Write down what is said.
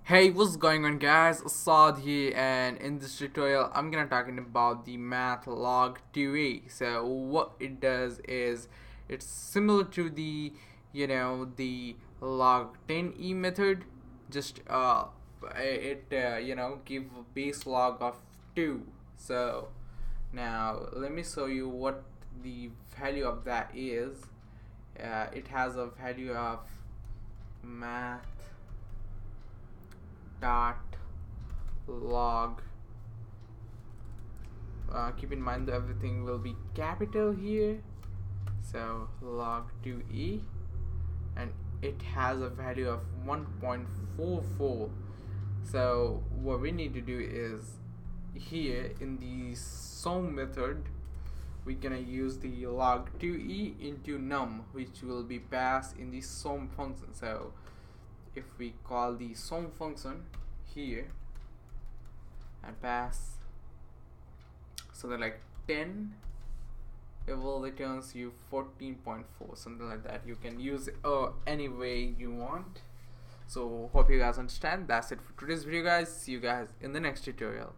Hey, what's going on guys? Assad here, and in this tutorial I'm gonna talking about the Math.log2e. So what it does is it's similar to the the log10e method, just give a base log of 2. So now let me show you what the value of that is. It has a value of math dot log. Keep in mind that everything will be capital here, so log2e, and it has a value of 1.44. so what we need to do is, here in the sum method, we're gonna use the log2e into num, which will be passed in the sum function. So if we call the sum function here and pass something like 10, it will returns you 14.4, something like that. You can use it any way you want. So hope you guys understand. That's it for today's video guys. See you guys in the next tutorial.